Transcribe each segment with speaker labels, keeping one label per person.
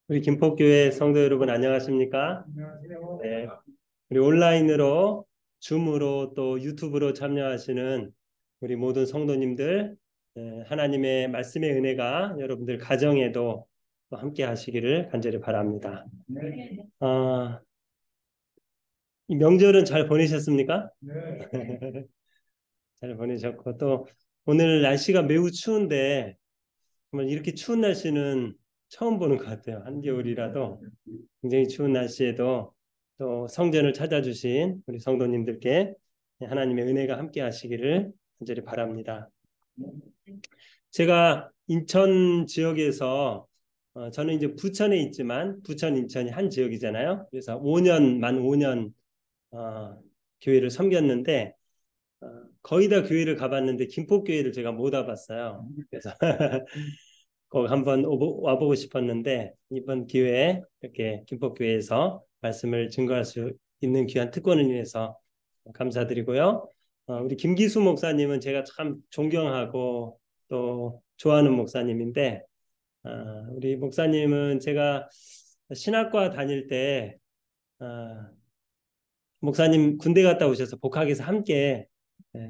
Speaker 1: 우리 김포교회 성도 여러분 안녕하십니까?
Speaker 2: 안녕하세요.
Speaker 1: 네. 우리 온라인으로 줌으로 또 유튜브로 참여하시는 우리 모든 성도님들 하나님의 말씀의 은혜가 여러분들 가정에도 또 함께 하시기를 간절히 바랍니다.
Speaker 2: 네.
Speaker 1: 이 명절은 잘 보내셨습니까?
Speaker 2: 네.
Speaker 1: 잘 보내셨고 또 오늘 날씨가 매우 추운데 정말 이렇게 추운 날씨는 처음 보는 것 같아요. 한겨울이라도 굉장히 추운 날씨에도 또 성전을 찾아주신 우리 성도님들께 하나님의 은혜가 함께 하시기를 간절히 바랍니다. 제가 인천 지역에서 저는 이제 부천에 있지만 부천 인천이 한 지역이잖아요. 그래서 5년 만 5년 교회를 섬겼는데 거의 다 교회를 가봤는데 김포교회를 제가 못 와봤어요. 그래서 꼭 한번 와보고 싶었는데 이번 기회에 이렇게 김포교회에서 말씀을 증거할 수 있는 귀한 특권을 위해서 감사드리고요. 우리 김기수 목사님은 제가 참 존경하고 또 좋아하는 목사님인데 우리 목사님은 제가 신학과 다닐 때 목사님 군대 갔다 오셔서 복학해서 함께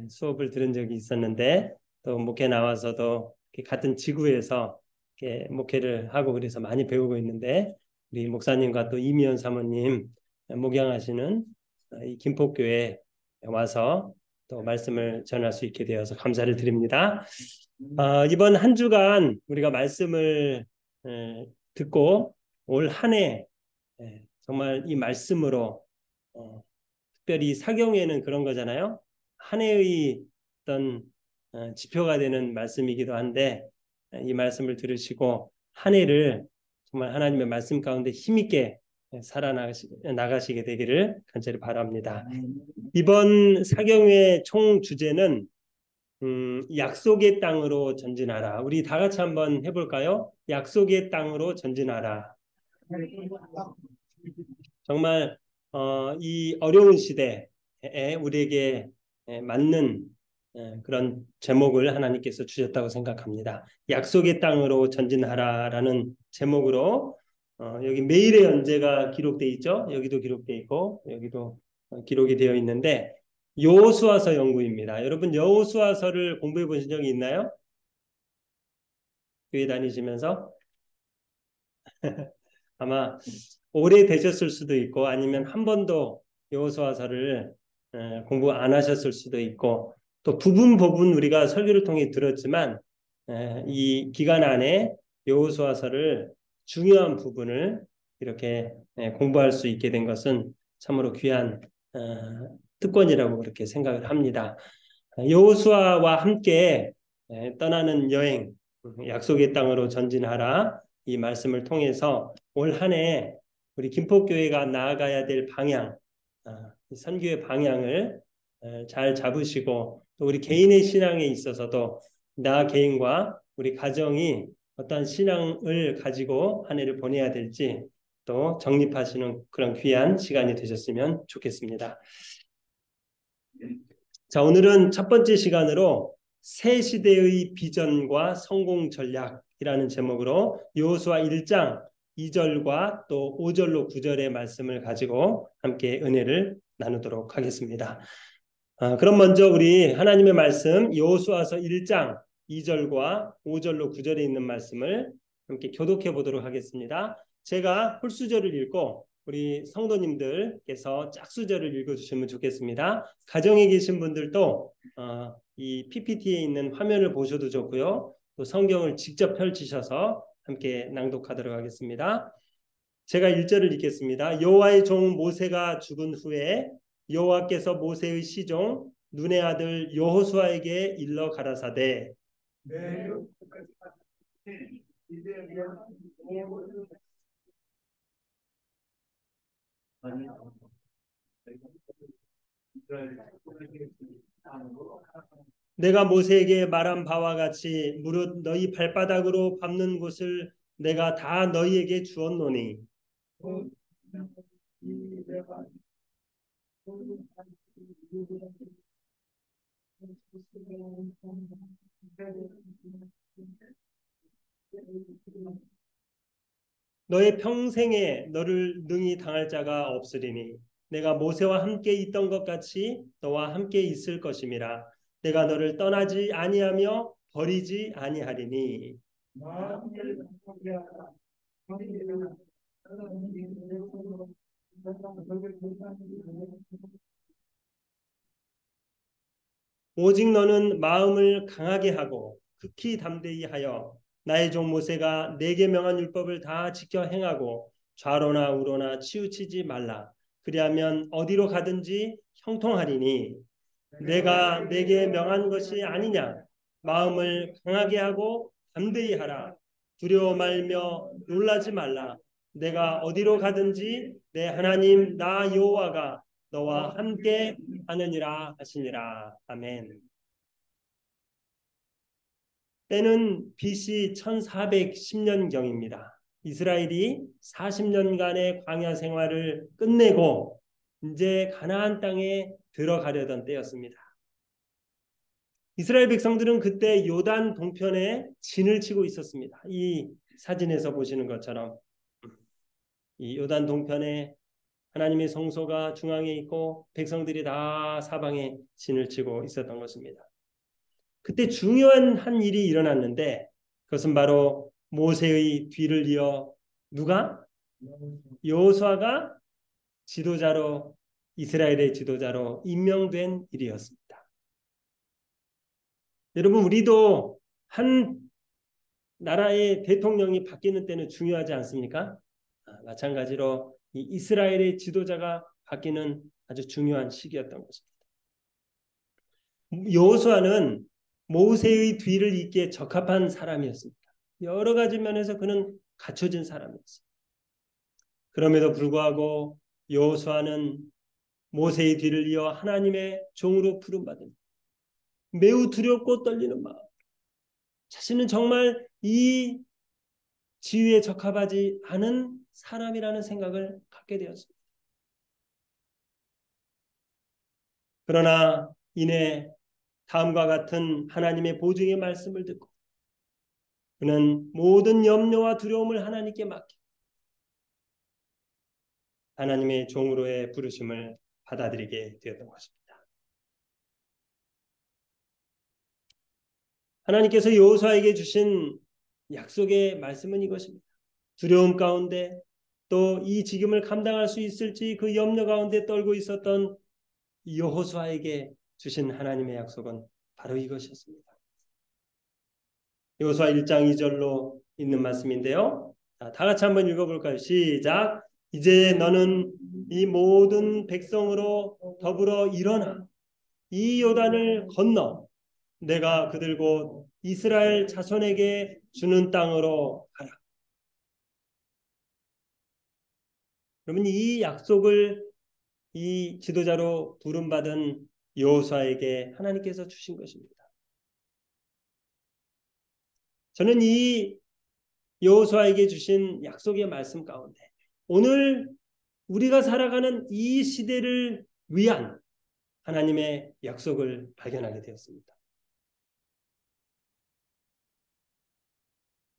Speaker 1: 수업을 들은 적이 있었는데 또 목회 나와서도 같은 지구에서 이렇게 목회를 하고 그래서 많이 배우고 있는데 우리 목사님과 또 이미연 사모님 목양하시는 이 김포교회 와서 또 말씀을 전할 수 있게 되어서 감사를 드립니다. 이번 한 주간 우리가 말씀을 듣고 올 한 해 정말 이 말씀으로 특별히 사경에는 그런 거잖아요. 한 해의 어떤 지표가 되는 말씀이기도 한데 이 말씀을 들으시고 한 해를 정말 하나님의 말씀 가운데 힘있게 살아나가시게 되기를 간절히 바랍니다. 이번 사경의 총 주제는 약속의 땅으로 전진하라. 우리 다 같이 한번 해볼까요? 약속의 땅으로 전진하라. 정말 이 어려운 시대에 우리에게 맞는 그런 제목을 하나님께서 주셨다고 생각합니다. 약속의 땅으로 전진하라라는 제목으로 여기 매일의 연재가 기록돼 있죠. 여기도 기록돼 있고 여기도 기록이 되어 있는데 여호수아서 연구입니다. 여러분 여호수아서를 공부해 보신 적이 있나요? 교회 다니시면서 아마 오래 되셨을 수도 있고 아니면 한 번도 여호수아서를 공부 안 하셨을 수도 있고 또 부분 우리가 설교를 통해 들었지만 이 기간 안에 여호수아서를 중요한 부분을 이렇게 공부할 수 있게 된 것은 참으로 귀한 특권이라고 그렇게 생각을 합니다. 여호수아와 함께 떠나는 여행, 약속의 땅으로 전진하라 이 말씀을 통해서 올 한 해 우리 김포교회가 나아가야 될 방향, 선교의 방향을 잘 잡으시고 또 우리 개인의 신앙에 있어서도 나 개인과 우리 가정이 어떤 신앙을 가지고 한 해를 보내야 될지 또 정립하시는 그런 귀한 시간이 되셨으면 좋겠습니다. 자, 오늘은 첫 번째 시간으로 새 시대의 비전과 성공 전략이라는 제목으로 여호수아 1장 2절과 또 5절로 9절의 말씀을 가지고 함께 은혜를 나누도록 하겠습니다. 그럼 먼저 우리 하나님의 말씀 여호수아서 1장 2절과 5절로 9절에 있는 말씀을 함께 교독해 보도록 하겠습니다. 제가 홀수절을 읽고 우리 성도님들께서 짝수절을 읽어주시면 좋겠습니다. 가정에 계신 분들도 이 PPT에 있는 화면을 보셔도 좋고요. 또 성경을 직접 펼치셔서 함께 낭독하도록 하겠습니다. 제가 1절을 읽겠습니다. 여호와의 종 모세가 죽은 후에 여호와께서 모세의 시종 눈의 아들 여호수아에게 일러 가라사대
Speaker 2: 네.
Speaker 1: 내가 모세에게 말한 바와 같이 무릇 너희 발바닥으로 밟는 곳을 내가 다 너희에게 주었노니 너의 평생에 너를 능히 당할 자가 없으리니 내가 모세와 함께 있던 것 같이 너와 함께 있을 것임이라. 내가 너를 떠나지 아니하며 버리지 아니하리니. 오직 너는 마음을 강하게 하고 극히 담대히 하여 나의 종 모세가 내게 명한 율법을 다 지켜 행하고 좌로나 우로나 치우치지 말라. 그리하면 어디로 가든지 형통하리니. 내가 내게 명한 것이 아니냐. 마음을 강하게 하고 담대히 하라. 두려워 말며 놀라지 말라. 내가 어디로 가든지 내 하나님 나 여호와가 너와 함께 하느니라 하시니라. 아멘. 때는 BC 1410년경입니다. 이스라엘이 40년간의 광야 생활을 끝내고 이제 가나안 땅에 들어가려던 때였습니다. 이스라엘 백성들은 그때 요단 동편에 진을 치고 있었습니다. 이 사진에서 보시는 것처럼 이 요단 동편에 하나님의 성소가 중앙에 있고 백성들이 다 사방에 진을 치고 있었던 것입니다. 그때 중요한 한 일이 일어났는데 그것은 바로 모세의 뒤를 이어 누가? 여호수아가 지도자로 이스라엘의 지도자로 임명된 일이었습니다. 여러분 우리도 한 나라의 대통령이 바뀌는 때는 중요하지 않습니까? 마찬가지로 이 이스라엘의 지도자가 바뀌는 아주 중요한 시기였던 것입니다. 여호수아는 모세의 뒤를 잇기에 적합한 사람이었습니다. 여러 가지 면에서 그는 갖춰진 사람이었습니다. 그럼에도 불구하고 여호수아는 모세의 뒤를 이어 하나님의 종으로 부름받은 매우 두렵고 떨리는 마음, 자신은 정말 이 지위에 적합하지 않은 사람이라는 생각을 갖게 되었습니다. 그러나 이내 다음과 같은 하나님의 보증의 말씀을 듣고 그는 모든 염려와 두려움을 하나님께 맡겨 하나님의 종으로의 부르심을 받아들이게 되었던 것입니다. 하나님께서 여호수아에게 주신 약속의 말씀은 이것입니다. 두려움 가운데 또 이 직임을 감당할 수 있을지 그 염려 가운데 떨고 있었던 여호수아에게 주신 하나님의 약속은 바로 이것이었습니다. 여호수아 1장 2절로 있는 말씀인데요. 다 같이 한번 읽어볼까요? 시작. 이제 너는 이 모든 백성으로 더불어 일어나 이 요단을 건너 내가 그들 곧 이스라엘 자손에게 주는 땅으로 가라. 그러면 이 약속을 이 지도자로 부름받은 여호수아에게 하나님께서 주신 것입니다. 저는 이 여호수아에게 주신 약속의 말씀 가운데 오늘 우리가 살아가는 이 시대를 위한 하나님의 약속을 발견하게 되었습니다.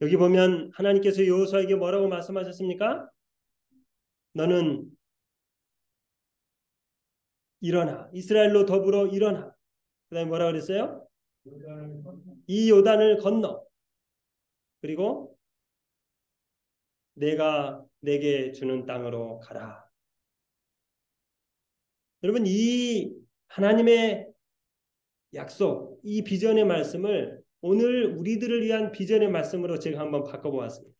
Speaker 1: 여기 보면 하나님께서 여호수아에게 뭐라고 말씀하셨습니까? 너는 일어나 이스라엘로 더불어 일어나. 그 다음에 뭐라고 그랬어요? 이 요단을 건너 그리고 내가 내게 주는 땅으로 가라. 여러분 이 하나님의 약속, 이 비전의 말씀을 오늘 우리들을 위한 비전의 말씀으로 제가 한번 바꿔보았습니다.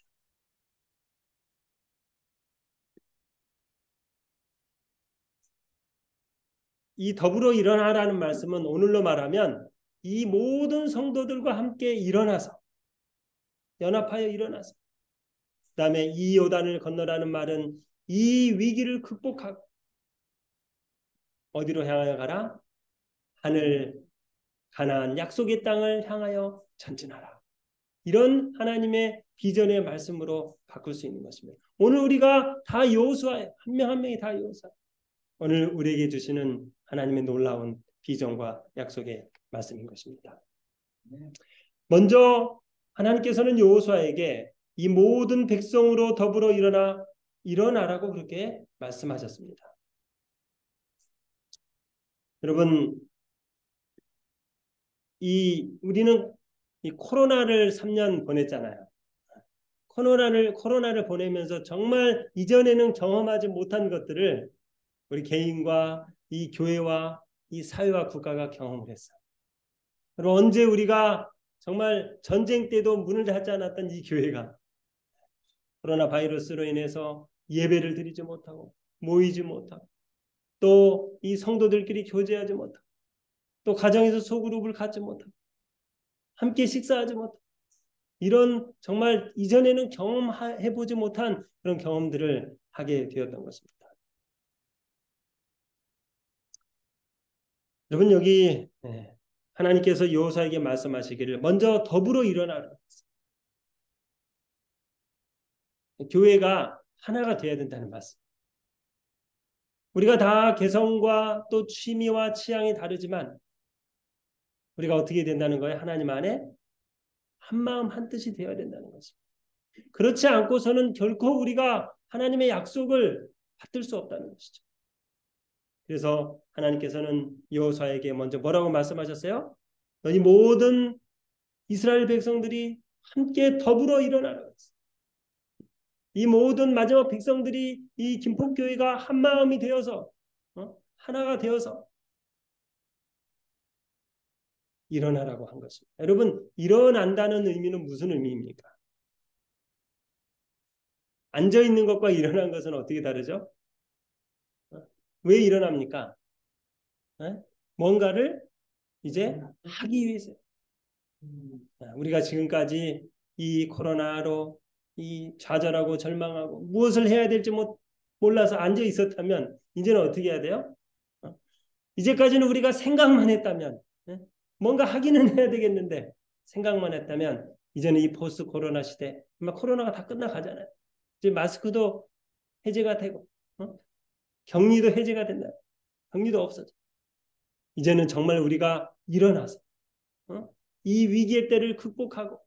Speaker 1: 이 더불어 일어나라는 말씀은 오늘로 말하면 이 모든 성도들과 함께 일어나서 연합하여 일어나서 그 다음에 이 요단을 건너라는 말은 이 위기를 극복하고 어디로 향하여 가라? 하늘 가나안 약속의 땅을 향하여 전진하라. 이런 하나님의 비전의 말씀으로 바꿀 수 있는 것입니다. 오늘 우리가 다 여호수아예요. 한 명 한 명이 다 여호수아. 오늘 우리에게 주시는 하나님의 놀라운 비전과 약속의 말씀인 것입니다. 먼저 하나님께서는 여호수아에게 이 모든 백성으로 더불어 일어나라고 그렇게 말씀하셨습니다. 여러분, 우리는 이 코로나를 3년 보냈잖아요. 코로나를 보내면서 정말 이전에는 경험하지 못한 것들을 우리 개인과 이 교회와 이 사회와 국가가 경험을 했어요. 그리고 언제 우리가 정말 전쟁 때도 문을 닫지 않았던 이 교회가 코로나 바이러스로 인해서 예배를 드리지 못하고 모이지 못하고 또 이 성도들끼리 교제하지 못하고 또 가정에서 소그룹을 갖지 못하고 함께 식사하지 못하고 이런 정말 이전에는 경험해보지 못한 그런 경험들을 하게 되었던 것입니다. 여러분 여기 하나님께서 여호수아에게 말씀하시기를 먼저 더불어 일어나라. 교회가 하나가 되어야 된다는 말씀. 우리가 다 개성과 또 취미와 취향이 다르지만 우리가 어떻게 된다는 거예요? 하나님 안에 한 마음 한 뜻이 되어야 된다는 것입니다. 그렇지 않고서는 결코 우리가 하나님의 약속을 받을 수 없다는 것이죠. 그래서 하나님께서는 여호수아에게 먼저 뭐라고 말씀하셨어요? 너희 모든 이스라엘 백성들이 함께 더불어 일어나라. 이 모든 마지막 백성들이 이 김포교회가 한 마음이 되어서 하나가 되어서 일어나라고 한 것입니다. 여러분 일어난다는 의미는 무슨 의미입니까? 앉아있는 것과 일어난 것은 어떻게 다르죠? 왜 일어납니까? 뭔가를 이제 하기 위해서. 우리가 지금까지 이 코로나로 이 좌절하고 절망하고 무엇을 해야 될지 몰라서 앉아 있었다면 이제는 어떻게 해야 돼요? 이제까지는 우리가 생각만 했다면 뭔가 하기는 해야 되겠는데 생각만 했다면 이제는 이 포스트 코로나 시대 아마 코로나가 다 끝나가잖아요. 이제 마스크도 해제가 되고 격리도 해제가 된다. 격리도 없어져. 이제는 정말 우리가 일어나서 이 위기의 때를 극복하고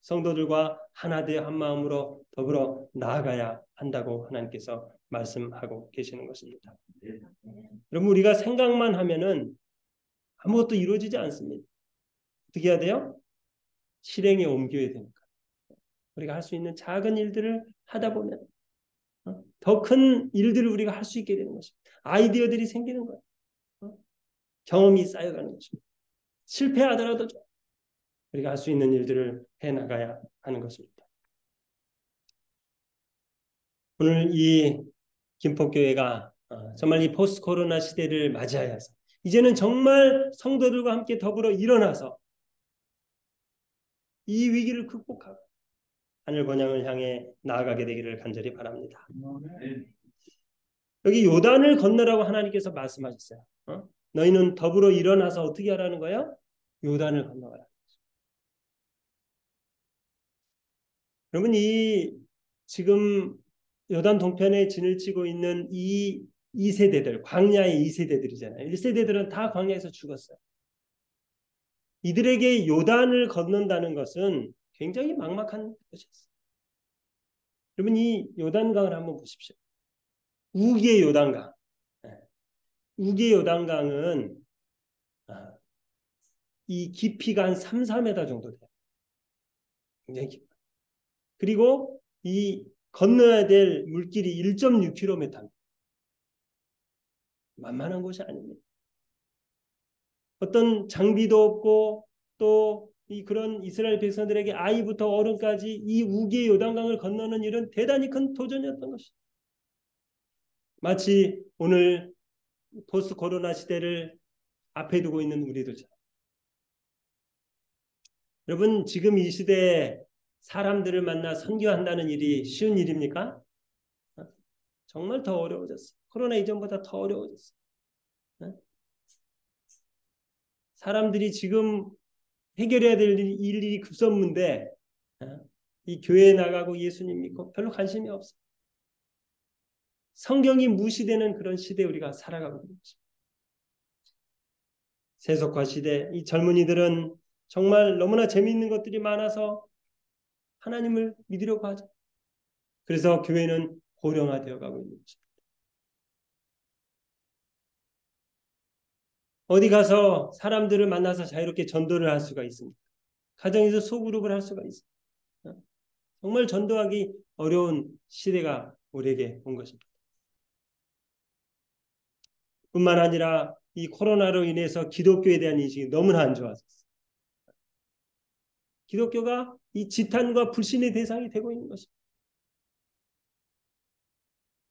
Speaker 1: 성도들과 하나 되어 한 마음으로 더불어 나아가야 한다고 하나님께서 말씀하고 계시는 것입니다. 여러분 우리가 생각만 하면은 아무것도 이루어지지 않습니다. 어떻게 해야 돼요? 실행에 옮겨야 되니까. 우리가 할 수 있는 작은 일들을 하다 보면 더 큰 일들을 우리가 할 수 있게 되는 것입니다. 아이디어들이 생기는 거예요. 경험이 쌓여가는 것입니다. 실패하더라도 우리가 할 수 있는 일들을 해나가야 하는 것입니다. 오늘 이 김포교회가 정말 이 포스트 코로나 시대를 맞이하여서 이제는 정말 성도들과 함께 더불어 일어나서 이 위기를 극복하고 하늘 번영을 향해 나아가게 되기를 간절히 바랍니다. 여기 요단을 건너라고 하나님께서 말씀하셨어요. 너희는 더불어 일어나서 어떻게 하라는 거예요? 요단을 건너가라. 여러분 이 지금 요단 동편에 진을 치고 있는 이 2세대들, 광야의 2세대들이잖아요. 1세대들은 다 광야에서 죽었어요. 이들에게 요단을 건넌다는 것은 굉장히 막막한 것이었어요. 여러분 이 요단강을 한번 보십시오. 우기의 요단강. 우기의 요단강은 이 깊이가 한 3, 4m 정도 돼요. 굉장히 깊어요. 그리고 이 건너야 될 물길이 1.6km. 만만한 곳이 아닙니다. 어떤 장비도 없고 또 이 그런 이스라엘 백성들에게 아이부터 어른까지 이 우기의 요단강을 건너는 일은 대단히 큰 도전이었던 것이죠. 마치 오늘 포스트 코로나 시대를 앞에 두고 있는 우리들처럼. 여러분 지금 이 시대에 사람들을 만나 선교한다는 일이 쉬운 일입니까? 정말 더 어려워졌어요. 코로나 이전보다 더 어려워졌어요. 사람들이 지금 해결해야 될 일이 급선무인데 이 교회에 나가고 예수님 믿고 별로 관심이 없어요. 성경이 무시되는 그런 시대에 우리가 살아가고 있는 것입니다. 세속화 시대, 이 젊은이들은 정말 너무나 재미있는 것들이 많아서 하나님을 믿으려고 하죠. 그래서 교회는 고령화되어 가고 있는 것입니다. 어디 가서 사람들을 만나서 자유롭게 전도를 할 수가 있습니다. 가정에서 소그룹을 할 수가 있습니다. 정말 전도하기 어려운 시대가 우리에게 온 것입니다. 뿐만 아니라 이 코로나로 인해서 기독교에 대한 인식이 너무나 안 좋아졌어요. 기독교가 이 지탄과 불신의 대상이 되고 있는 것입니다.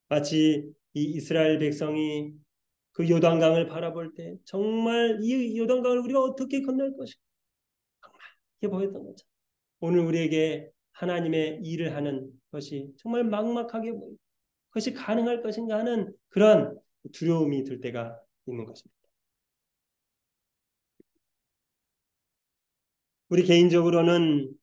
Speaker 1: 마치 이 이스라엘 백성이 그 요단강을 바라볼 때 정말 이 요단강을 우리가 어떻게 건널 것인가 이렇게 보였던 거죠. 오늘 우리에게 하나님의 일을 하는 것이 정말 막막하게 보이고 그것이 가능할 것인가 하는 그런 두려움이 들 때가 있는 것입니다. 우리 개인적으로는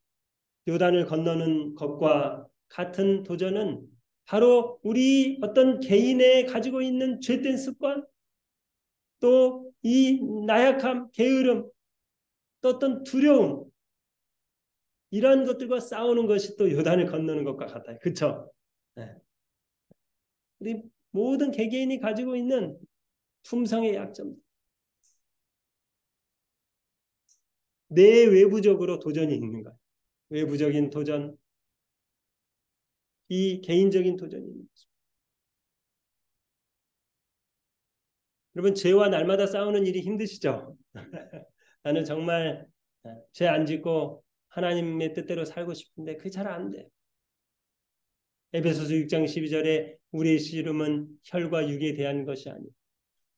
Speaker 1: 요단을 건너는 것과 같은 도전은 바로 우리 어떤 개인의 가지고 있는 죄된 습관, 또 이 나약함, 게으름, 또 어떤 두려움, 이러한 것들과 싸우는 것이 또 요단을 건너는 것과 같아요. 그렇죠? 네. 우리 모든 개개인이 가지고 있는 품성의 약점, 내 외부적으로 도전이 있는 거예요. 외부적인 도전, 이 개인적인 도전이 있는 거죠. 여러분 죄와 날마다 싸우는 일이 힘드시죠? 나는 정말 죄 안 짓고 하나님의 뜻대로 살고 싶은데 그게 잘 안 돼. 에베소서 6장 12절에 우리의 씨름은 혈과 육에 대한 것이 아니요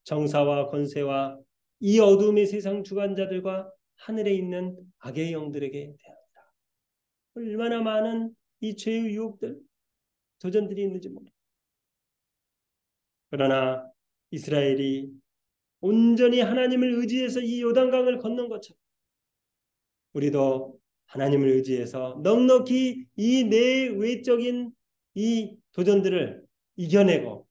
Speaker 1: 정사와 권세와 이 어둠의 세상 주관자들과 하늘에 있는 악의 영들에게 대합니다. 얼마나 많은 이 죄의 유혹들, 도전들이 있는지 모릅니다. 그러나 이스라엘이 온전히 하나님을 의지해서 이 요단강을 건넌 것처럼 우리도 하나님을 의지해서 넉넉히 이 내외적인 이 도전들을 이겨내고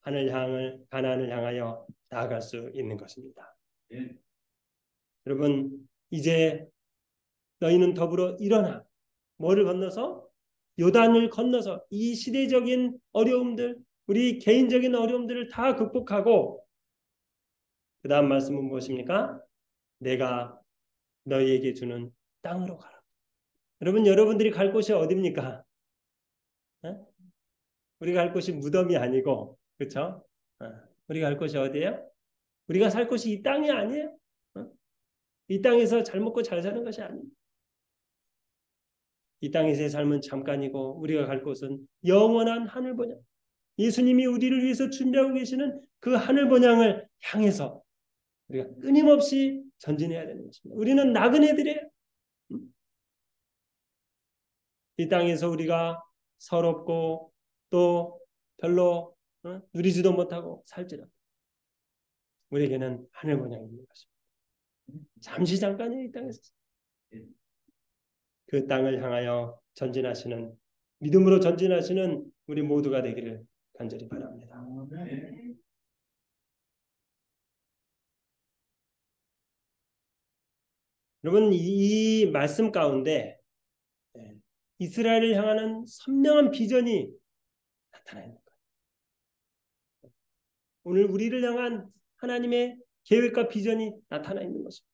Speaker 1: 가나안을 향하여 나아갈 수 있는 것입니다. 예. 여러분 이제 너희는 더불어 일어나 뭐를 건너서 요단을 건너서 이 시대적인 어려움들 우리 개인적인 어려움들을 다 극복하고 그 다음 말씀은 무엇입니까? 내가 너희에게 주는 땅으로 가라. 여러분 여러분들이 갈 곳이 어디입니까? 어? 우리가 갈 곳이 무덤이 아니고 그렇죠? 우리가 갈 곳이 어디예요? 우리가 살 곳이 이 땅이 아니에요. 어? 이 땅에서 잘 먹고 잘 사는 것이 아닙니다. 이 땅에서의 삶은 잠깐이고 우리가 갈 곳은 영원한 하늘 번영. 예수님이 우리를 위해서 준비하고 계시는 그 하늘 번영을 향해서 우리가 끊임없이 전진해야 되는 것입니다. 우리는 나그네들이에요. 이 땅에서 우리가 서럽고 또 별로 누리지도 못하고 살지라도 우리에게는 하늘 번영이 있는 것입니다. 잠시 잠깐이에요. 이 땅에서. 그 땅을 향하여 전진하시는 믿음으로 전진하시는 우리 모두가 되기를 간절히 바랍니다. 여러분 이 말씀 가운데 이스라엘을 향하는 선명한 비전이 나타나 있는 거예요. 오늘 우리를 향한 하나님의 계획과 비전이 나타나 있는 것입니다.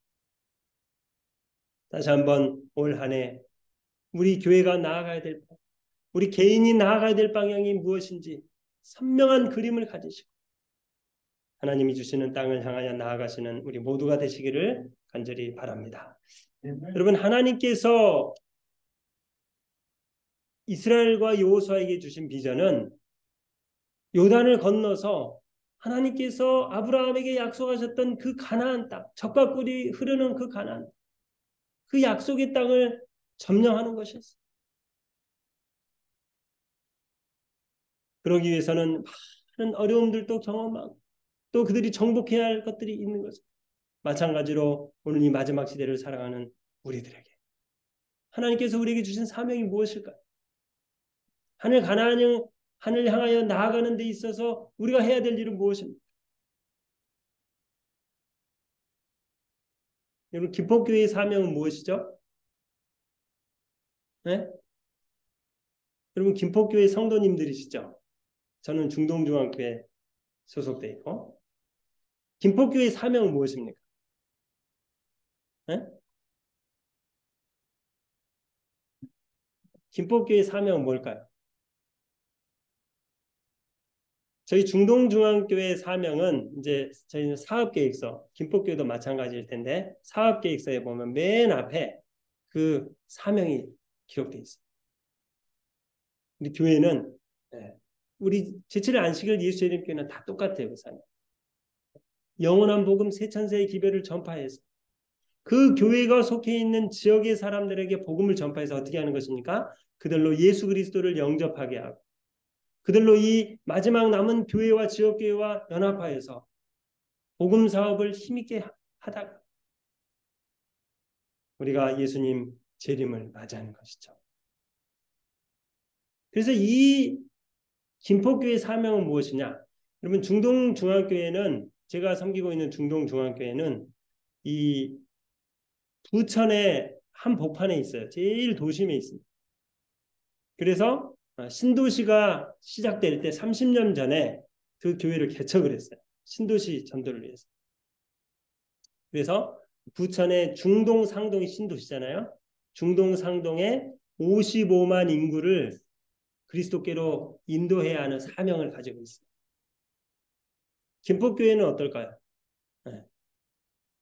Speaker 1: 다시 한번 올 한 해 우리 교회가 나아가야 될 방, 우리 개인이 나아가야 될 방향이 무엇인지 선명한 그림을 가지시고 하나님이 주시는 땅을 향하여 나아가시는 우리 모두가 되시기를 간절히 바랍니다. 여러분 하나님께서 이스라엘과 여호수아에게 주신 비전은 요단을 건너서 하나님께서 아브라함에게 약속하셨던 그 가나안 땅, 젖과 꿀이 흐르는 그 가나안, 그 약속의 땅을 점령하는 것이었어요. 그러기 위해서는 많은 어려움들도 경험하고 또 그들이 정복해야 할 것들이 있는 것입니다. 마찬가지로 오늘 이 마지막 시대를 살아가는 우리들에게 하나님께서 우리에게 주신 사명이 무엇일까요? 하늘 향하여 나아가는 데 있어서 우리가 해야 될 일은 무엇입니까? 여러분 기독교의 사명은 무엇이죠? 네? 여러분 김포교회 성도님들이시죠? 저는 중동중앙교회 소속돼 있고 김포교회 사명은 무엇입니까? 예? 김포교회 사명은 뭘까요? 저희 중동중앙교회 사명은 이제 저희는 사업계획서, 김포교회도 마찬가지일 텐데 사업계획서에 보면 맨 앞에 그 사명이 기록돼 있어요. 우리 교회는 예, 우리 제7일 안식일 예수님교회는 다 똑같아요. 그 사명. 영원한 복음 세천세의 기별을 전파해서 그 교회가 속해 있는 지역의 사람들에게 복음을 전파해서 어떻게 하는 것입니까? 그들로 예수 그리스도를 영접하게 하고 그들로 이 마지막 남은 교회와 지역교회와 연합하여서 복음 사업을 힘있게 하다가 우리가 예수님 재림을 맞이하는 것이죠. 그래서 이 김포교회 사명은 무엇이냐? 여러분 중동중앙교회는 제가 섬기고 있는 중동중앙교회는 이 부천의 한 복판에 있어요. 제일 도심에 있습니다. 그래서 신도시가 시작될 때 30년 전에 그 교회를 개척을 했어요. 신도시 전도를 위해서. 그래서 부천의 중동 상동이 신도시잖아요. 중동 상동에 55만 인구를 그리스도께로 인도해야 하는 사명을 가지고 있어요. 김포교회는 어떨까요? 네.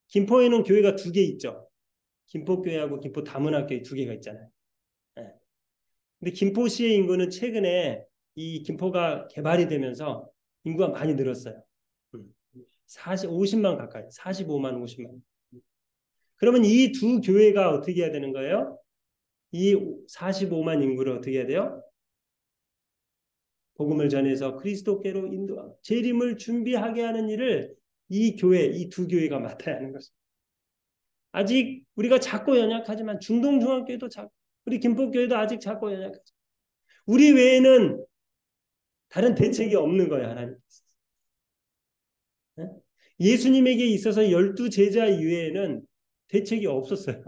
Speaker 1: 김포에는 교회가 두 개 있죠. 김포교회하고 김포다문학교회 두 개가 있잖아요. 네. 근데 김포시의 인구는 최근에 이 김포가 개발이 되면서 인구가 많이 늘었어요. 50만 가까이, 45만, 50만. 그러면 이 두 교회가 어떻게 해야 되는 거예요? 이 45만 인구를 어떻게 해야 돼요? 복음을 전해서 그리스도께로 인도하고 재림을 준비하게 하는 일을 이 교회, 이 두 교회가 맡아야 하는 것입니다. 아직 우리가 작고 연약하지만 중동중앙교회도 작고 우리 김포교회도 아직 작고 연약하죠. 우리 외에는 다른 대책이 없는 거예요. 하나님께서. 예수님에게 있어서 12제자 이외에는 대책이 없었어요.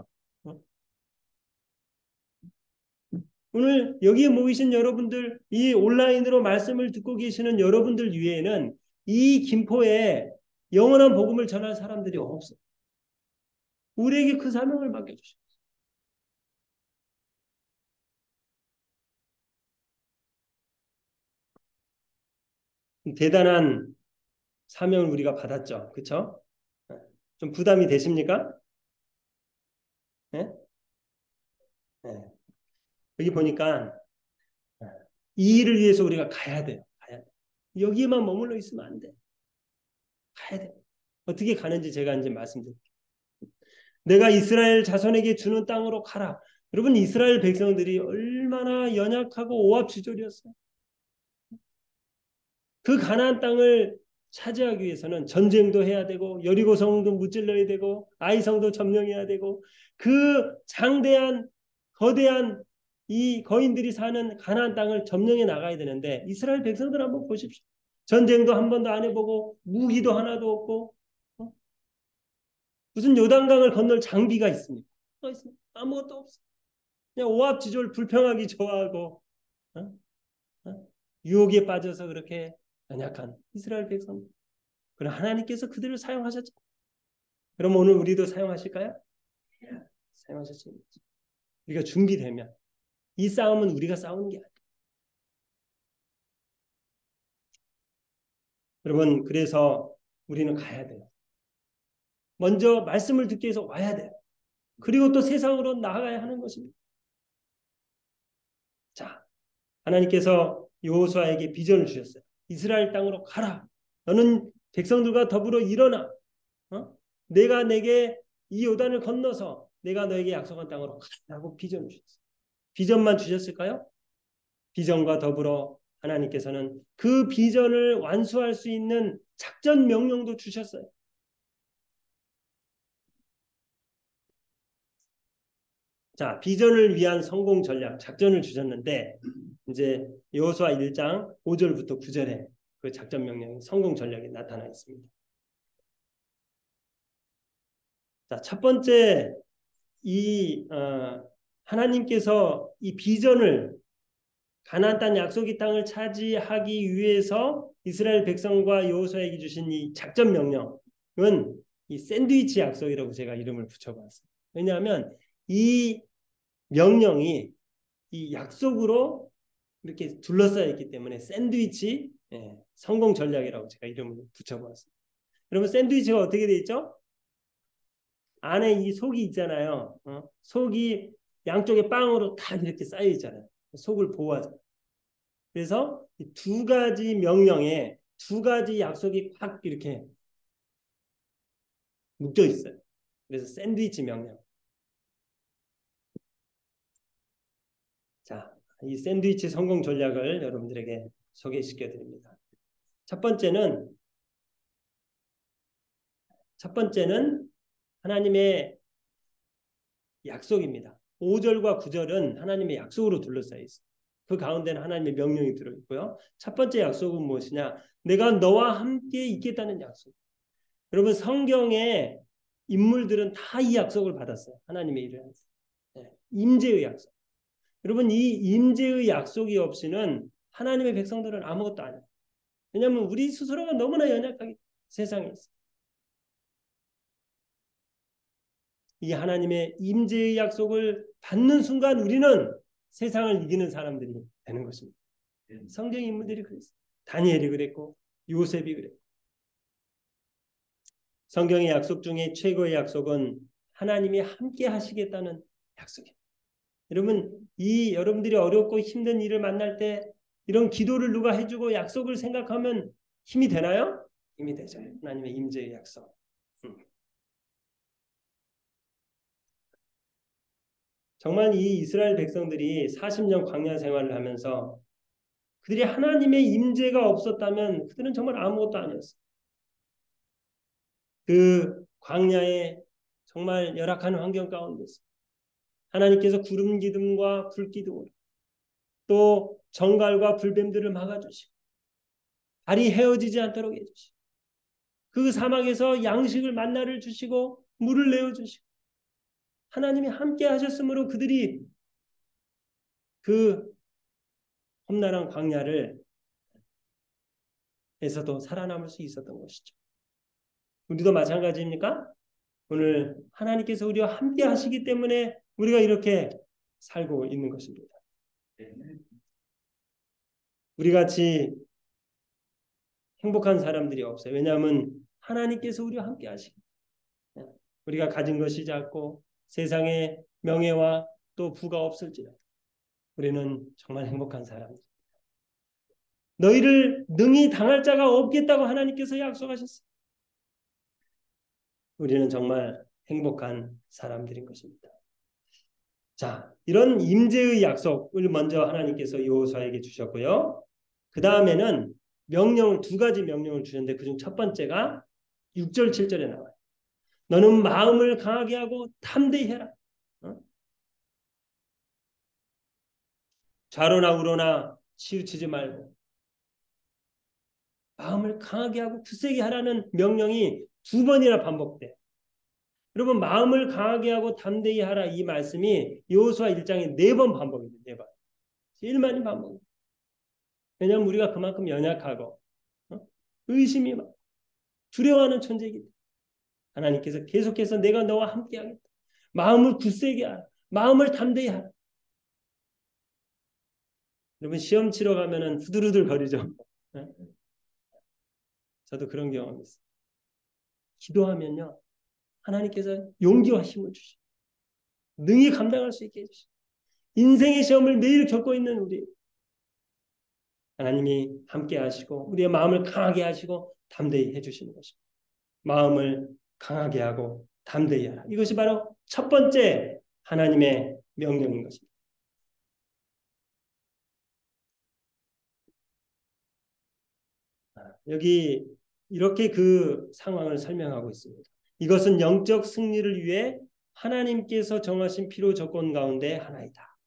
Speaker 1: 오늘 여기에 모이신 여러분들, 이 온라인으로 말씀을 듣고 계시는 여러분들 위에는 이 김포에 영원한 복음을 전할 사람들이 없어요. 우리에게 그 사명을 맡겨주십시오. 대단한 사명을 우리가 받았죠. 그렇죠? 좀 부담이 되십니까? 네? 네. 여기 보니까 이 일을 위해서 우리가 가야 돼요. 가야 돼. 여기에만 머물러 있으면 안 돼. 가야 돼. 어떻게 가는지 제가 이제 말씀드릴게요. 내가 이스라엘 자손에게 주는 땅으로 가라. 여러분 이스라엘 백성들이 얼마나 연약하고 오합지졸이었어요. 그 가나안 땅을 차지하기 위해서는 전쟁도 해야 되고 여리고 성도 무찔러야 되고 아이 성도 점령해야 되고 그 장대한 거대한 이 거인들이 사는 가나안 땅을 점령해 나가야 되는데 이스라엘 백성들 한번 보십시오. 전쟁도 한 번도 안 해보고 무기도 하나도 없고 무슨 요단강을 건널 장비가 있습니까? 아무것도 없어. 그냥 오합지졸 불평하기 좋아하고 어? 어? 유혹에 빠져서 그렇게 연약한 이스라엘 백성. 그럼 하나님께서 그들을 사용하셨죠. 그럼 오늘 우리도 사용하실까요? 사용하셨습니다. 우리가 준비되면 이 싸움은 우리가 싸우는 게 아니에요. 여러분 그래서 우리는 가야 돼요. 먼저 말씀을 듣기 위해서 와야 돼요. 그리고 또 세상으로 나아가야 하는 것입니다. 자, 하나님께서 여호수아에게 비전을 주셨어요. 이스라엘 땅으로 가라. 너는 백성들과 더불어 일어나. 내가 내게 이 요단을 건너서 내가 너에게 약속한 땅으로 가라고 비전을 주셨어요. 비전만 주셨을까요? 비전과 더불어 하나님께서는 그 비전을 완수할 수 있는 작전 명령도 주셨어요. 자, 비전을 위한 성공 전략, 작전을 주셨는데 이제 여호수아 1장 5절부터 9절에 그 작전 명령, 성공 전략이 나타나 있습니다. 자, 첫 번째 이 하나님께서 이 비전을 가나안 땅 약속의 땅을 차지하기 위해서 이스라엘 백성과 여호수아에게 주신 이 작전 명령은 이 샌드위치 약속이라고 제가 이름을 붙여봤어요. 왜냐하면 이 명령이 이 약속으로 이렇게 둘러싸여 있기 때문에 샌드위치 성공 전략이라고 제가 이름을 붙여봤어요. 여러분 샌드위치가 어떻게 돼 있죠? 안에 이 속이 있잖아요. 속이 양쪽에 빵으로 다 이렇게 쌓여 있잖아요. 속을 보호하죠. 그래서 두 가지 명령에 두 가지 약속이 팍 이렇게 묶여 있어요. 그래서 샌드위치 명령. 자, 이 샌드위치 성공 전략을 여러분들에게 소개시켜 드립니다. 첫 번째는 하나님의 약속입니다. 5절과 9절은 하나님의 약속으로 둘러싸여 있어요. 그 가운데는 하나님의 명령이 들어있고요. 첫 번째 약속은 무엇이냐? 내가 너와 함께 있겠다는 약속. 여러분 성경의 인물들은 다 이 약속을 받았어요. 하나님의 일을 하면서. 임재의 약속. 여러분 이 임재의 약속이 없이는 하나님의 백성들은 아무것도 아니에요. 왜냐하면 우리 스스로가 너무나 연약하게 세상에 있어요. 이 하나님의 임재의 약속을 받는 순간 우리는 세상을 이기는 사람들이 되는 것입니다. 성경 인물들이 그랬어요. 다니엘이 그랬고 요셉이 그랬고. 성경의 약속 중에 최고의 약속은 하나님이 함께 하시겠다는 약속이에요. 여러분 여러분들이 어렵고 힘든 일을 만날 때 이런 기도를 누가 해주고 약속을 생각하면 힘이 되나요? 힘이 되죠. 하나님의 임재의 약속. 정말 이 이스라엘 백성들이 40년 광야 생활을 하면서 그들이 하나님의 임재가 없었다면 그들은 정말 아무것도 아니었어요. 그 광야에 정말 열악한 환경 가운데서 하나님께서 구름 기둥과 불 기둥으로 또 정갈과 불뱀들을 막아주시고 발이 헤어지지 않도록 해주시고 그 사막에서 양식을 만나를 주시고 물을 내어주시고 하나님이 함께 하셨으므로 그들이 그 험난한 광야를 에서도 살아남을 수 있었던 것이죠. 우리도 마찬가지입니까? 오늘 하나님께서 우리와 함께 하시기 때문에 우리가 이렇게 살고 있는 것입니다. 우리 같이 행복한 사람들이 없어요. 왜냐하면 하나님께서 우리와 함께 하시기 때문에 우리가 가진 것이 작고 세상에 명예와 또 부가 없을지라도 우리는 정말 행복한 사람들. 너희를 능히 당할 자가 없겠다고 하나님께서 약속하셨어요. 우리는 정말 행복한 사람들인 것입니다. 자, 이런 임재의 약속을 먼저 하나님께서 여호수아에게 주셨고요. 그 다음에는 두 가지 명령을 주셨는데 그중 첫 번째가 6절 7절에 나와요. 너는 마음을 강하게 하고 담대히 해라. 좌로나 우로나 치우치지 말고 마음을 강하게 하고 굳세게 하라는 명령이 두 번이나 반복돼요. 여러분 마음을 강하게 하고 담대히 하라 이 말씀이 여호수아 1장에 4번 반복입니다. 4번. 제일 많이 반복입니다. 왜냐하면 우리가 그만큼 연약하고 의심이 많고 두려워하는 존재이기 때문에 하나님께서 계속해서 내가 너와 함께 하겠다. 마음을 굳세게 하라. 마음을 담대히 하라. 여러분 시험 치러 가면은 후들후들 거리죠. 저도 그런 경험이 있어요. 기도하면요. 하나님께서 용기와 힘을 주시고 능히 감당할 수 있게 해주시고 인생의 시험을 매일 겪고 있는 우리 하나님이 함께 하시고 우리의 마음을 강하게 하시고 담대히 해주시는 것입니다. 마음을 강하게 하고 담대히 하라. 이것이 바로 첫 번째 하나님의 명령인 것입니다. 여기 이렇게 그 상황을 설명하고 있습니다. 이것은 영적 승리를 위해 하나님께서 정하신 필요 조건 가운데 하나이다.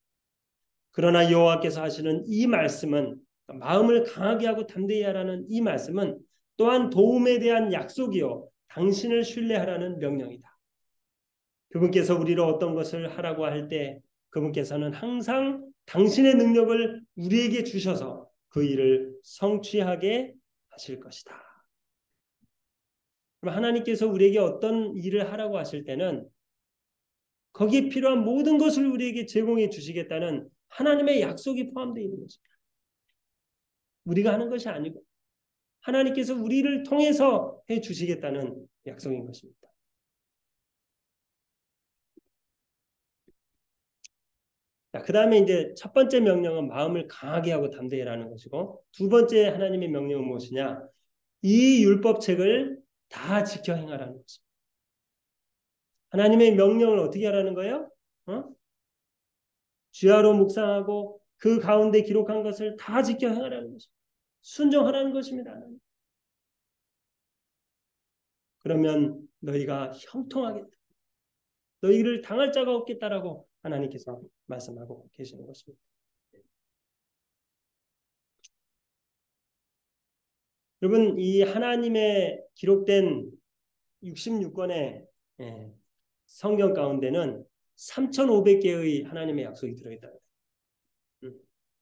Speaker 1: 그러나 여호와께서 하시는 이 말씀은 마음을 강하게 하고 담대히 하라는 이 말씀은 또한 도움에 대한 약속이요 당신을 신뢰하라는 명령이다. 그분께서 우리로 어떤 것을 하라고 할 때 그분께서는 항상 당신의 능력을 우리에게 주셔서 그 일을 성취하게 하실 것이다. 그럼 하나님께서 우리에게 어떤 일을 하라고 하실 때는 거기에 필요한 모든 것을 우리에게 제공해 주시겠다는 하나님의 약속이 포함되어 있는 것입니다. 우리가 하는 것이 아니고 하나님께서 우리를 통해서 해 주시겠다는 약속인 것입니다. 그 다음에 이제 첫 번째 명령은 마음을 강하게 하고 담대히 라는 것이고, 두 번째 하나님의 명령은 무엇이냐? 이 율법책을 다 지켜 행하라는 것입니다. 하나님의 명령을 어떻게 하라는 거예요? 주야로 묵상하고 그 가운데 기록한 것을 다 지켜 행하라는 것입니다. 순종하라는 것입니다. 그러면 너희가 형통하겠다. 너희를 당할 자가 없겠다라고 하나님께서 말씀하고 계시는 것입니다. 여러분, 이 하나님의 기록된 66권의 성경 가운데는 3,500개의 하나님의 약속이 들어있다.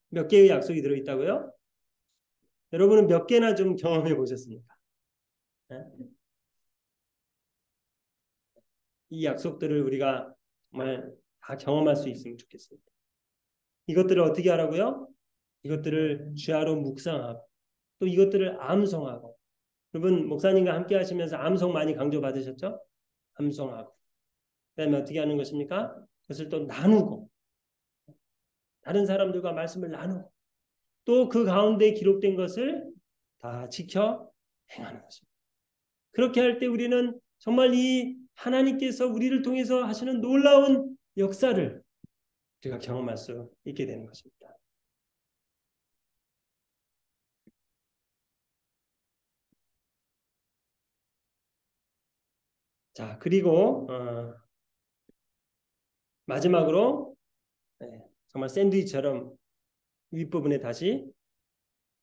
Speaker 1: 몇 개의 약속이 들어있다고요? 여러분은 몇 개나 좀 경험해 보셨습니까? 이 약속들을 우리가 정말 다 경험할 수 있으면 좋겠습니다. 이것들을 어떻게 하라고요? 이것들을 주야로 묵상하고 또 이것들을 암송하고, 여러분 목사님과 함께 하시면서 암송 많이 강조받으셨죠? 암송하고 그다음에 어떻게 하는 것입니까? 그것을 또 나누고 다른 사람들과 말씀을 나누고 또 그 가운데 기록된 것을 다 지켜 행하는 것입니다. 그렇게 할 때 우리는 정말 이 하나님께서 우리를 통해서 하시는 놀라운 역사를 우리가 경험할 수 있게 되는 것입니다. 자, 그리고 마지막으로 정말 샌드위치처럼 윗부분에 다시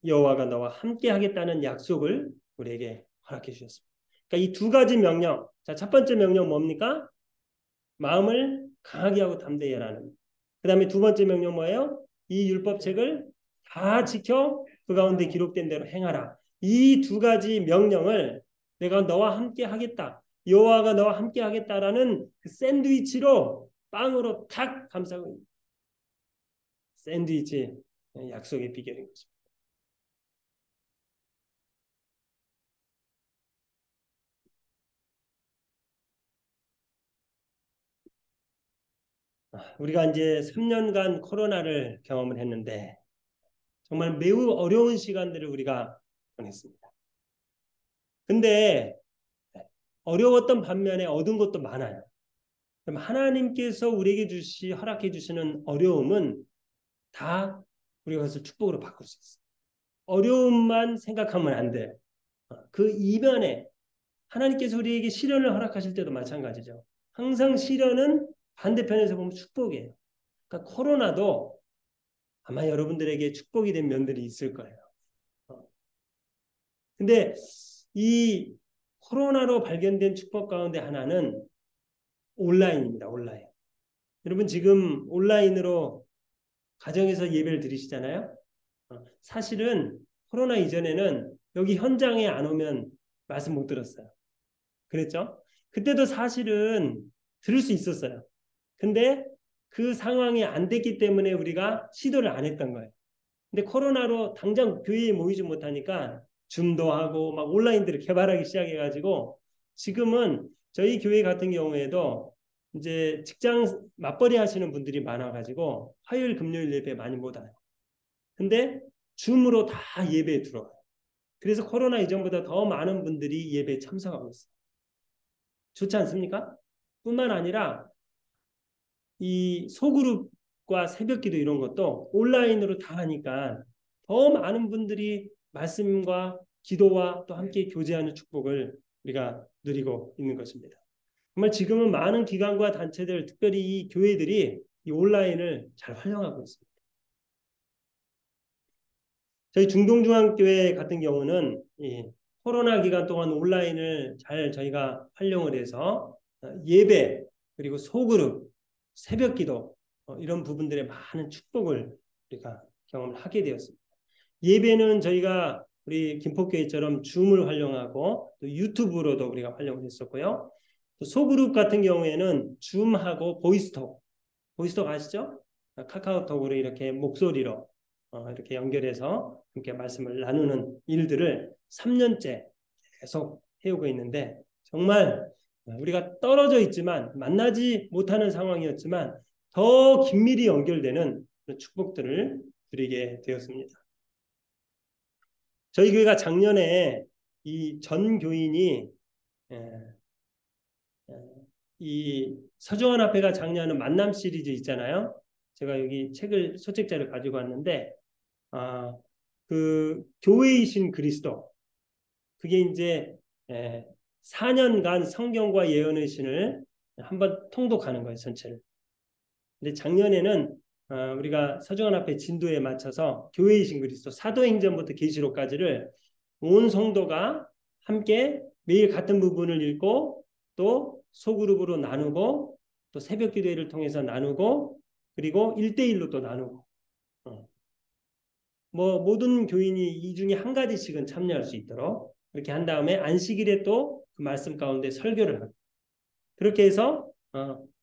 Speaker 1: 여호와가 너와 함께 하겠다는 약속을 우리에게 허락해 주셨습니다. 그러니까 이 두 가지 명령. 자, 첫 번째 명령 뭡니까? 마음을 강하게 하고 담대히 하라는. 그다음에 두 번째 명령 뭐예요? 이 율법책을 다 지켜 그 가운데 기록된 대로 행하라. 이 두 가지 명령을 내가 너와 함께 하겠다. 여호와가 너와 함께 하겠다라는 그 샌드위치로 빵으로 탁 감싸고 있는 샌드위치 약속의 비결인 것입니다. 우리가 이제 3년간 코로나를 경험을 했는데 정말 매우 어려운 시간들을 우리가 보냈습니다. 근데 어려웠던 반면에 얻은 것도 많아요. 그럼 하나님께서 우리에게 허락해 주시는 어려움은 다 우리가 그것을 축복으로 바꿀 수 있어요. 어려움만 생각하면 안 돼요. 그 이면에 하나님께서 우리에게 시련을 허락하실 때도 마찬가지죠. 항상 시련은 반대편에서 보면 축복이에요. 그러니까 코로나도 아마 여러분들에게 축복이 된 면들이 있을 거예요. 근데 이 코로나로 발견된 축복 가운데 하나는 온라인입니다. 온라인. 여러분 지금 온라인으로 가정에서 예배를 드리시잖아요. 사실은 코로나 이전에는 여기 현장에 안 오면 말씀 못 들었어요. 그랬죠? 그때도 사실은 들을 수 있었어요. 근데 그 상황이 안 됐기 때문에 우리가 시도를 안 했던 거예요. 근데 코로나로 당장 교회에 모이지 못하니까 줌도 하고 막 온라인들을 개발하기 시작해가지고 지금은 저희 교회 같은 경우에도 이제 직장 맞벌이 하시는 분들이 많아가지고 화요일 금요일 예배 많이 못 와요. 근데 줌으로 다 예배에 들어와요. 그래서 코로나 이전보다 더 많은 분들이 예배에 참석하고 있어요. 좋지 않습니까? 뿐만 아니라 이 소그룹과 새벽기도 이런 것도 온라인으로 다 하니까 더 많은 분들이 말씀과 기도와 또 함께 교제하는 축복을 우리가 누리고 있는 것입니다. 정말 지금은 많은 기관과 단체들, 특별히 이 교회들이 이 온라인을 잘 활용하고 있습니다. 저희 중동중앙교회 같은 경우는 이 코로나 기간 동안 온라인을 잘 저희가 활용을 해서 예배 그리고 소그룹 새벽기도 이런 부분들의 많은 축복을 우리가 경험을 하게 되었습니다. 예배는 저희가 우리 김포교회처럼 줌을 활용하고 또 유튜브로도 우리가 활용을 했었고요. 또 소그룹 같은 경우에는 줌하고 보이스톡 아시죠? 카카오톡으로 이렇게 목소리로 이렇게 연결해서 함께 말씀을 나누는 일들을 3년째 계속 해오고 있는데 정말 우리가 떨어져 있지만 만나지 못하는 상황이었지만 더 긴밀히 연결되는 축복들을 드리게 되었습니다. 저희 교회가 작년에 이 전 교인이 이 서정원 앞에가 장려하는 만남 시리즈 있잖아요. 제가 여기 책을 소책자를 가지고 왔는데 그 교회이신 그리스도 그게 이제 4년간 성경과 예언의 신을 한번 통독하는 거예요, 전체를. 근데 작년에는 우리가 서정원 앞에 진도에 맞춰서 교회이신 그리스도 사도행전부터 계시록까지를 온 성도가 함께 매일 같은 부분을 읽고 또 소그룹으로 나누고 또 새벽 기도회를 통해서 나누고 그리고 1대1로 또 나누고 뭐 모든 교인이 이 중에 한 가지씩은 참여할 수 있도록 그렇게 한 다음에 안식일에 또 그 말씀 가운데 설교를 하고 그렇게 해서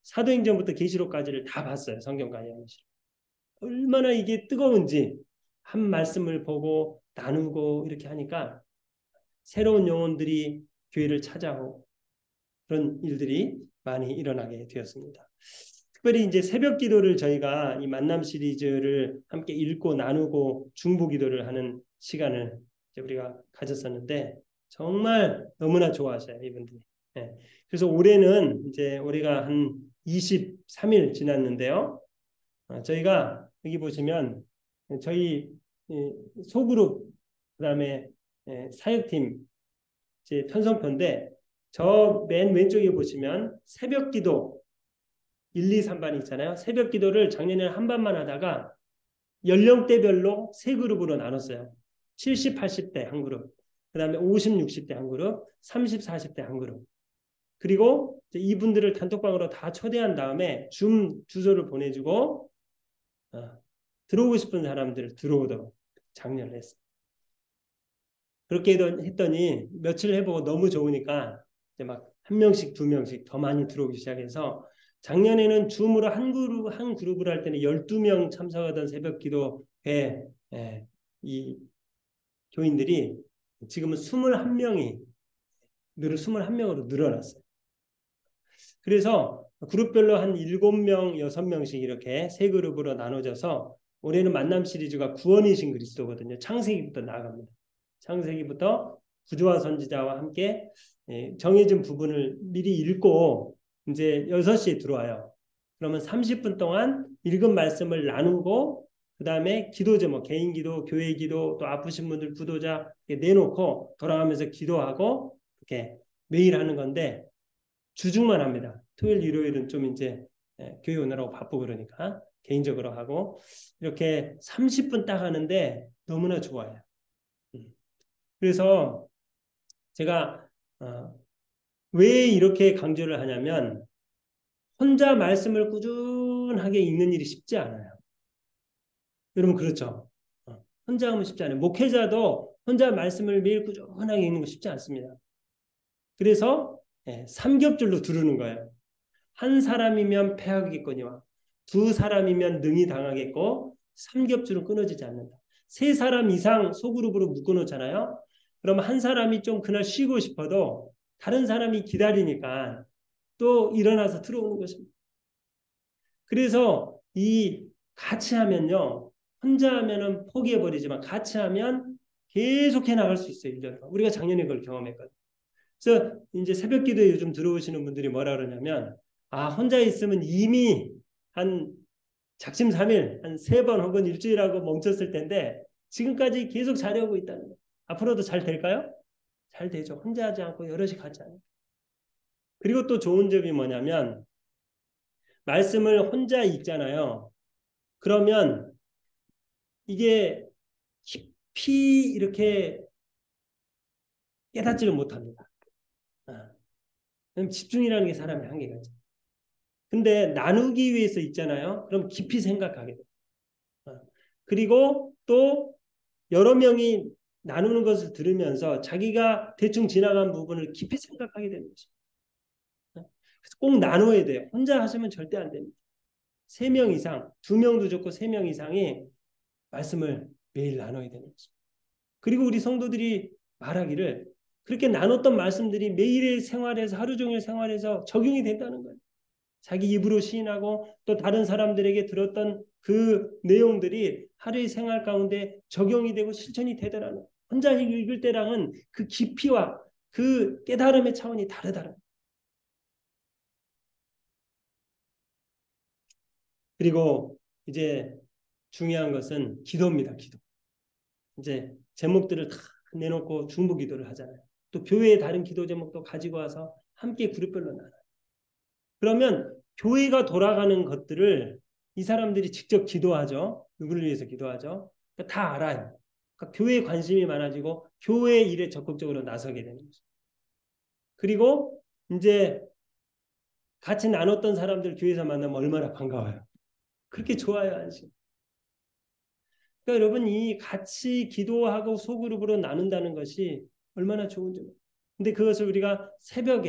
Speaker 1: 사도행전부터 계시록까지를 다 봤어요. 성경과 예언실. 얼마나 이게 뜨거운지 한 말씀을 보고 나누고 이렇게 하니까 새로운 영혼들이 교회를 찾아오고 그런 일들이 많이 일어나게 되었습니다. 특별히 이제 새벽 기도를 저희가 이 만남 시리즈를 함께 읽고 나누고 중보 기도를 하는 시간을 이제 우리가 가졌었는데 정말 너무나 좋아하셔요, 이분들이. 네. 그래서 올해는 이제 올해가 한 23일 지났는데요. 저희가 여기 보시면 저희 소그룹 그다음에 사역팀 제 편성표인데 저 맨 왼쪽에 보시면 새벽 기도 1, 2, 3반이 있잖아요. 새벽 기도를 작년에는 한 반만 하다가 연령대별로 세 그룹으로 나눴어요. 70, 80대 한 그룹, 그 다음에 50, 60대 한 그룹, 30, 40대 한 그룹. 그리고 이분들을 단톡방으로 다 초대한 다음에 줌 주소를 보내주고 들어오고 싶은 사람들을 들어오도록 장려를 했어요. 그렇게 했더니 며칠 해보고 너무 좋으니까 이제 막 한 명씩 두 명씩 더 많이 들어오기 시작해서 작년에는 줌으로 한 그룹을 할 때는 12명 참석하던 새벽 기도회 이 교인들이 지금은 21명으로 늘어났어요. 그래서 그룹별로 한 7명, 6명씩 이렇게 세 그룹으로 나눠져서 올해는 만남 시리즈가 구원이신 그리스도거든요. 창세기부터 나아갑니다. 창세기부터 구주와 선지자와 함께 정해진 부분을 미리 읽고 이제 6시에 들어와요. 그러면 30분 동안 읽은 말씀을 나누고 그 다음에 기도 제목, 개인 기도, 교회 기도, 또 아프신 분들 구도자 내놓고 돌아가면서 기도하고 이렇게 매일 하는 건데 주중만 합니다. 토요일, 일요일은 좀 이제 교회 오느라고 바쁘고 그러니까 개인적으로 하고 이렇게 30분 딱 하는데 너무나 좋아요. 그래서 제가 왜 이렇게 강조를 하냐면 혼자 말씀을 꾸준하게 읽는 일이 쉽지 않아요. 여러분 그렇죠? 혼자 하면 쉽지 않아요. 목회자도 혼자 말씀을 매일 꾸준하게 읽는 거 쉽지 않습니다. 그래서 삼겹줄로 두르는 거예요. 한 사람이면 패하겠거니와 두 사람이면 능히 당하겠고 삼겹줄은 끊어지지 않는다. 세 사람 이상 소그룹으로 묶어놓잖아요. 그럼 한 사람이 좀 그날 쉬고 싶어도 다른 사람이 기다리니까 또 일어나서 들어오는 것입니다. 그래서 이 같이 하면요. 혼자 하면은 포기해버리지만 같이 하면 계속해 나갈 수 있어요. 1년 동안. 우리가 작년에 그걸 경험했거든요. 그래서 이제 새벽 기도에 요즘 들어오시는 분들이 뭐라 그러냐면 혼자 있으면 이미 한 작심삼일 한 3번 혹은 일주일하고 멈췄을 텐데 지금까지 계속 잘해오고 있다는 거예요. 앞으로도 잘 될까요? 잘 되죠. 혼자 하지 않고 여럿이 같이 하는. 그리고 또 좋은 점이 뭐냐면 말씀을 혼자 읽잖아요. 그러면 이게 깊이 이렇게 깨닫지를 못합니다. 집중이라는 게 사람의 한계가 있죠. 근데 나누기 위해서 있잖아요. 그럼 깊이 생각하게 돼요. 그리고 또 여러 명이 나누는 것을 들으면서 자기가 대충 지나간 부분을 깊이 생각하게 되는 거죠. 그래서 꼭 나눠야 돼요. 혼자 하시면 절대 안 됩니다. 3명 이상, 2명도 좋고 3명 이상이 말씀을 매일 나눠야 되는 거죠. 그리고 우리 성도들이 말하기를 그렇게 나눴던 말씀들이 매일의 생활에서 하루 종일 생활에서 적용이 된다는 거예요. 자기 입으로 시인하고 또 다른 사람들에게 들었던 그 내용들이 하루의 생활 가운데 적용이 되고 실천이 되더라는 거예요. 혼자 읽을 때랑은 그 깊이와 그 깨달음의 차원이 다르다는 거예요. 그리고 이제 중요한 것은 기도입니다. 기도. 이제 제목들을 다 내놓고 중보 기도를 하잖아요. 또 교회의 다른 기도 제목도 가지고 와서 함께 그룹별로 나눠요. 그러면 교회가 돌아가는 것들을 이 사람들이 직접 기도하죠. 누구를 위해서 기도하죠. 그러니까 다 알아요. 그러니까 교회에 관심이 많아지고 교회 일에 적극적으로 나서게 되는 거죠. 그리고 이제 같이 나눴던 사람들 교회에서 만나면 얼마나 반가워요. 그렇게 좋아요, 안심. 그러니까 여러분 이 같이 기도하고 소그룹으로 나눈다는 것이 얼마나 좋은지. 근데 그것을 우리가 새벽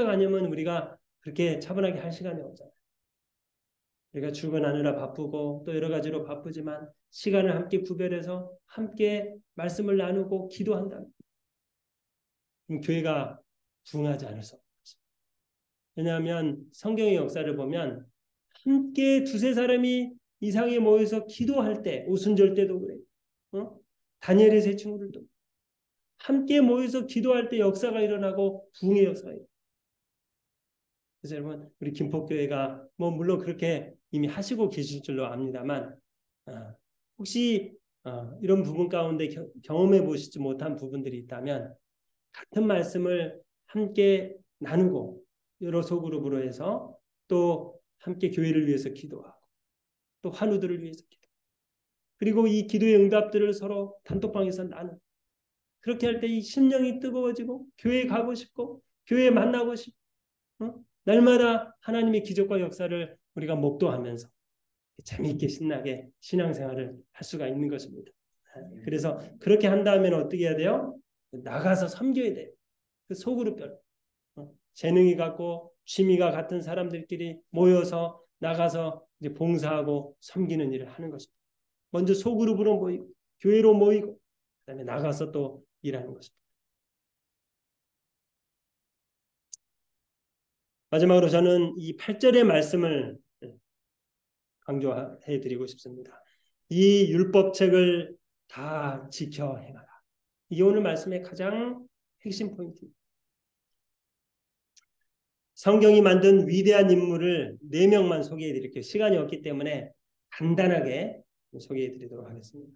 Speaker 1: 아니면 우리가 그렇게 차분하게 할 시간이 없잖아요. 우리가 출근하느라 바쁘고 또 여러 가지로 바쁘지만 시간을 함께 구별해서 함께 말씀을 나누고 기도한다. 교회가 부흥하지 않을 수 없어요. 왜냐하면 성경의 역사를 보면 함께 두세 사람이 이상에 모여서 기도할 때 오순절 때도 그래요. 다니엘의 세 친구들도 함께 모여서 기도할 때 역사가 일어나고 부흥의 역사가 일어나요. 그래서 여러분 우리 김포교회가 뭐 물론 그렇게 이미 하시고 계실 줄로 압니다만 혹시 이런 부분 가운데 경험해 보시지 못한 부분들이 있다면 같은 말씀을 함께 나누고 여러 소그룹으로 해서 또 함께 교회를 위해서 기도하고 또 환우들을 위해서 기도 그리고 이 기도의 응답들을 서로 단톡방에서 나누고 그렇게 할 때 이 심령이 뜨거워지고 교회에 가고 싶고 교회에 만나고 싶고 날마다 하나님의 기적과 역사를 우리가 목도하면서 재미있게 신나게 신앙생활을 할 수가 있는 것입니다. 그래서 그렇게 한다면 어떻게 해야 돼요? 나가서 섬겨야 돼요. 그 소그룹별 재능이 같고 취미가 같은 사람들끼리 모여서 나가서 이제 봉사하고 섬기는 일을 하는 것입니다. 먼저 소그룹으로 모이고 교회로 모이고 그다음에 나가서 또 일하는 것입니다. 마지막으로 저는 이 8절의 말씀을 강조해 드리고 싶습니다. 이 율법책을 다 지켜 행하라. 이게 오늘 말씀의 가장 핵심 포인트입니다. 성경이 만든 위대한 인물을 4명만 소개해 드릴게요. 시간이 없기 때문에 간단하게 소개해 드리도록 하겠습니다.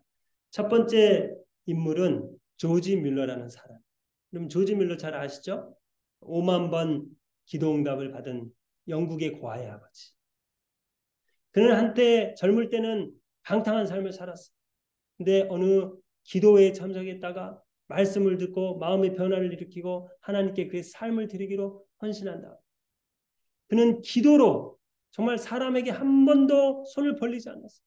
Speaker 1: 첫 번째 인물은 조지 뮬러라는 사람. 그럼 조지 뮬러 잘 아시죠? 5만 번 기도응답을 받은 영국의 고아의 아버지. 그는 한때 젊을 때는 방탕한 삶을 살았어요. 근데 어느 기도회에 참석했다가 말씀을 듣고 마음의 변화를 일으키고 하나님께 그의 삶을 드리기로 헌신한다. 그는 기도로 정말 사람에게 한 번도 손을 벌리지 않았어요.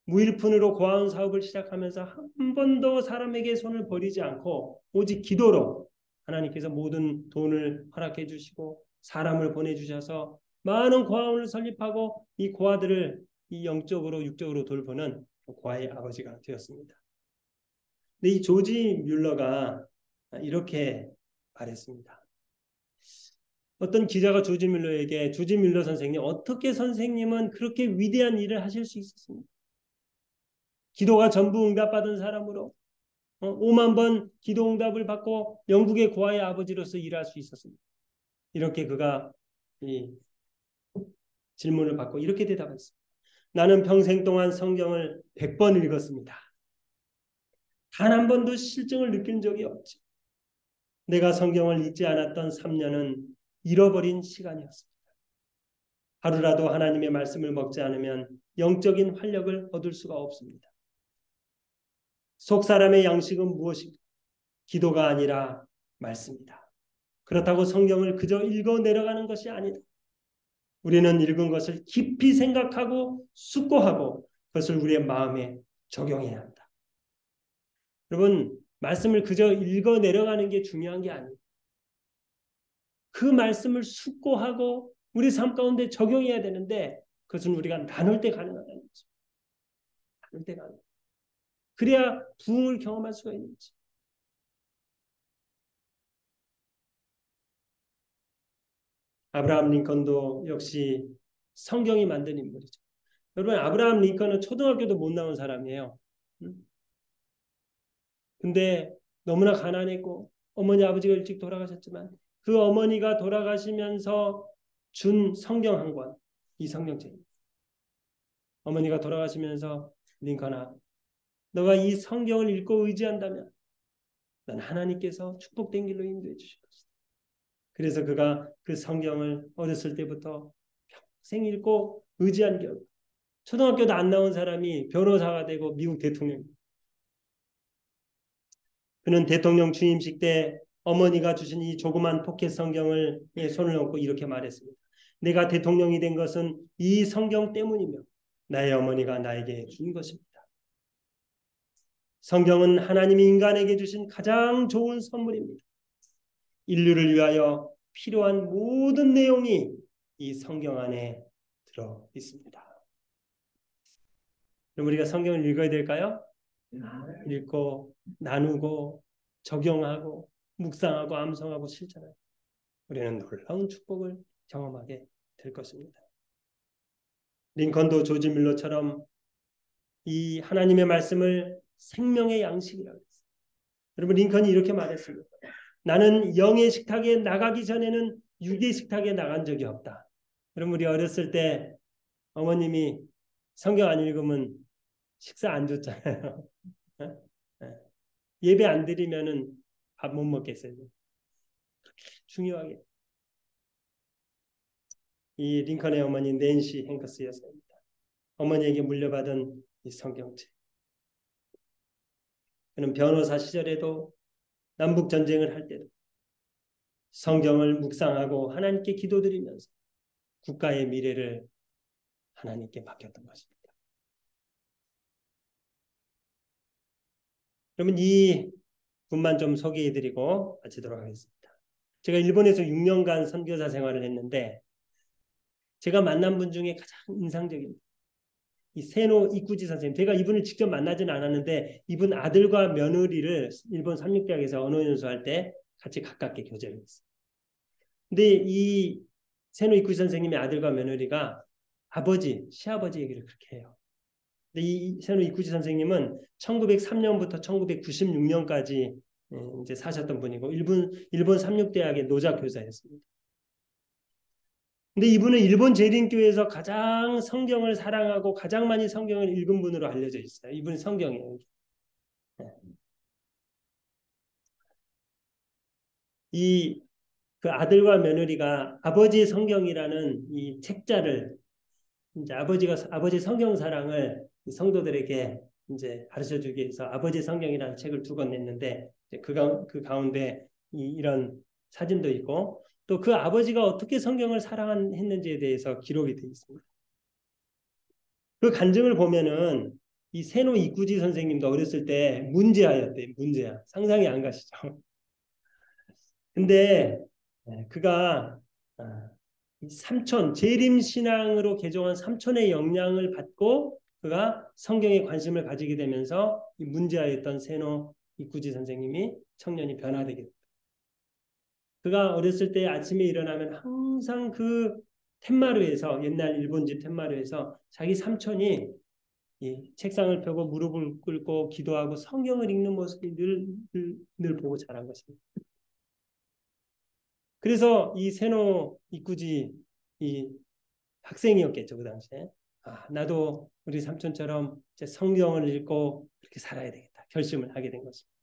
Speaker 1: 무일푼으로 고아원 사업을 시작하면서 한 번도 사람에게 손을 벌리지 않고 오직 기도로 하나님께서 모든 돈을 허락해 주시고 사람을 보내주셔서 많은 고아원을 설립하고 이 고아들을 이 영적으로 육적으로 돌보는 고아의 아버지가 되었습니다. 근데 이 조지 뮬러가 이렇게 말했습니다. 어떤 기자가 조지 뮬러에게 조지 뮬러 선생님 어떻게 선생님은 그렇게 위대한 일을 하실 수 있었습니까? 기도가 전부 응답받은 사람으로 5만 번 기도 응답을 받고 영국의 고아의 아버지로서 일할 수 있었습니다. 이렇게 그가 이 질문을 받고 이렇게 대답했습니다. 나는 평생 동안 성경을 100번 읽었습니다. 단 한 번도 실증을 느낀 적이 없지. 내가 성경을 읽지 않았던 3년은 잃어버린 시간이었습니다. 하루라도 하나님의 말씀을 먹지 않으면 영적인 활력을 얻을 수가 없습니다. 속 사람의 양식은 무엇인가? 기도가 아니라 말씀이다. 그렇다고 성경을 그저 읽어 내려가는 것이 아니다. 우리는 읽은 것을 깊이 생각하고 숙고하고 그것을 우리의 마음에 적용해야 한다. 여러분, 말씀을 그저 읽어 내려가는 게 중요한 게 아니에요. 그 말씀을 숙고하고 우리 삶 가운데 적용해야 되는데 그것은 우리가 나눌 때 가능하다는 거죠. 나눌 때 가능. 그래야 부흥을 경험할 수가 있는 거죠. 아브라함 링컨도 역시 성경이 만든 인물이죠. 여러분, 아브라함 링컨은 초등학교도 못 나온 사람이에요. 근데 너무나 가난했고 어머니 아버지가 일찍 돌아가셨지만 그 어머니가 돌아가시면서 준 성경 한 권, 이 성경책입니다. 어머니가 돌아가시면서 링컨아, 너가 이 성경을 읽고 의지한다면 넌 하나님께서 축복된 길로 인도해 주실 것이다. 그래서 그가 그 성경을 어렸을 때부터 평생 읽고 의지한 결과 초등학교도 안 나온 사람이 변호사가 되고 미국 대통령입니다. 그는 대통령 취임식 때 어머니가 주신 이 조그만 포켓 성경을 손을 얹고 이렇게 말했습니다. 내가 대통령이 된 것은 이 성경 때문이며 나의 어머니가 나에게 준 것입니다. 성경은 하나님이 인간에게 주신 가장 좋은 선물입니다. 인류를 위하여 필요한 모든 내용이 이 성경 안에 들어 있습니다. 그럼 우리가 성경을 읽어야 될까요? 읽고 나누고 적용하고 묵상하고 암송하고 실천하고 우리는 놀라운 축복을 경험하게 될 것입니다. 링컨도 조지 밀러처럼 이 하나님의 말씀을 생명의 양식이라고 했어요. 여러분, 링컨이 이렇게 말했습니다. 나는 영의 식탁에 나가기 전에는 육의 식탁에 나간 적이 없다. 여러분, 우리 어렸을 때 어머님이 성경 안 읽으면 식사 안 줬잖아요. 예배 안 드리면은 밥 못 먹겠어요. 그렇게 중요하게. 이 링컨의 어머니 낸시 행커스 여사입니다. 어머니에게 물려받은 이 성경책. 그는 변호사 시절에도 남북 전쟁을 할 때도 성경을 묵상하고 하나님께 기도드리면서 국가의 미래를 하나님께 맡겼던 것입니다. 그러면 이 분만 좀 소개해드리고 마치도록 하겠습니다. 제가 일본에서 6년간 선교사 생활을 했는데 제가 만난 분 중에 가장 인상적입니다. 이 세노 이쿠지 선생님, 제가 이분을 직접 만나지는 않았는데 이분 아들과 며느리를 일본 삼육대학에서 언어연수할 때 같이 가깝게 교제를 했어요. 근데 이 세노 이쿠지 선생님의 아들과 며느리가 아버지, 시아버지 얘기를 그렇게 해요. 근데 이 세노 이쿠지 선생님은 1903년부터 1996년까지 이제 사셨던 분이고 일본 삼육대학의 노자 교사였습니다. 근데 이분은 일본 재림교회에서 가장 성경을 사랑하고 가장 많이 성경을 읽은 분으로 알려져 있어요. 이분이 성경이에요. 이 그 아들과 며느리가 아버지의 성경이라는 이 책자를 이제 아버지 성경 사랑을 성도들에게 이제 가르쳐 주기 위해서 아버지 성경이라는 책을 두 권 냈는데 그 가운데 이런 사진도 있고 또 그 아버지가 어떻게 성경을 사랑했는지에 대해서 기록이 되어 있습니다. 그 간증을 보면은 이 세노 이쿠지 선생님도 어렸을 때 문제아였대요. 문제아. 상상이 안 가시죠? 근데 그가 삼촌 재림 신앙으로 개종한 삼촌의 영향을 받고 그가 성경에 관심을 가지게 되면서 이 문제아였던 세노 이쿠지 선생님이 청년이 변화되게 됩니다. 그가 어렸을 때 아침에 일어나면 항상 그 텐마루에서 옛날 일본집 텐마루에서 자기 삼촌이 이 책상을 펴고 무릎을 꿇고 기도하고 성경을 읽는 모습이 늘 보고 자란 것입니다. 그래서 이 세노 이쿠지 이 학생이었겠죠, 그 당시에. 나도 우리 삼촌처럼 이제 성경을 읽고 그렇게 살아야 되겠다 결심을 하게 된 것입니다.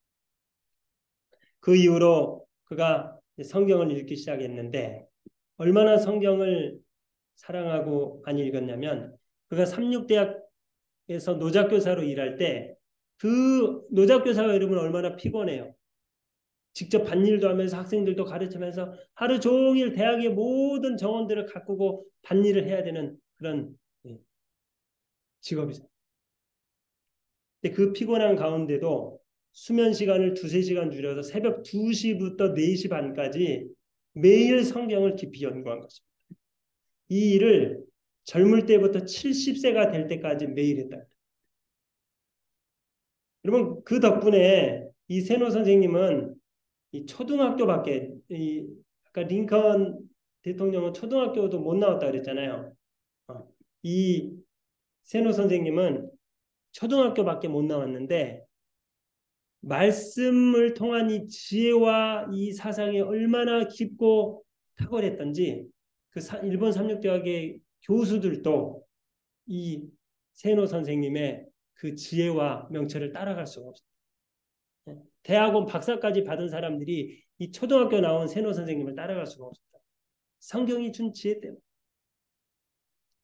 Speaker 1: 그 이후로 그가 성경을 읽기 시작했는데 얼마나 성경을 사랑하고 많이 읽었냐면 그가 삼육대학에서 노작교사로 일할 때 그 노작교사가 여러분 얼마나 피곤해요. 직접 밭일도 하면서 학생들도 가르치면서 하루 종일 대학의 모든 정원들을 가꾸고 밭일을 해야 되는 그런 직업이죠. 근데 그 피곤한 가운데도 수면 시간을 두세 시간 줄여서 새벽 2시부터 4시 반까지 매일 성경을 깊이 연구한 것입니다. 이 일을 젊을 때부터 70세가 될 때까지 매일 했다. 여러분 그 덕분에 이 세노 선생님은 이 초등학교밖에 아까 링컨 대통령은 초등학교도 못 나왔다 그랬잖아요. 이 세노 선생님은 초등학교밖에 못 나왔는데 말씀을 통한 이 지혜와 이 사상이 얼마나 깊고 탁월했던지 그 일본 삼육대학의 교수들도 이 세노 선생님의 그 지혜와 명철을 따라갈 수가 없어요. 대학원 박사까지 받은 사람들이 이 초등학교 나온 세노 선생님을 따라갈 수가 없었다. 성경이 준 지혜 때문에.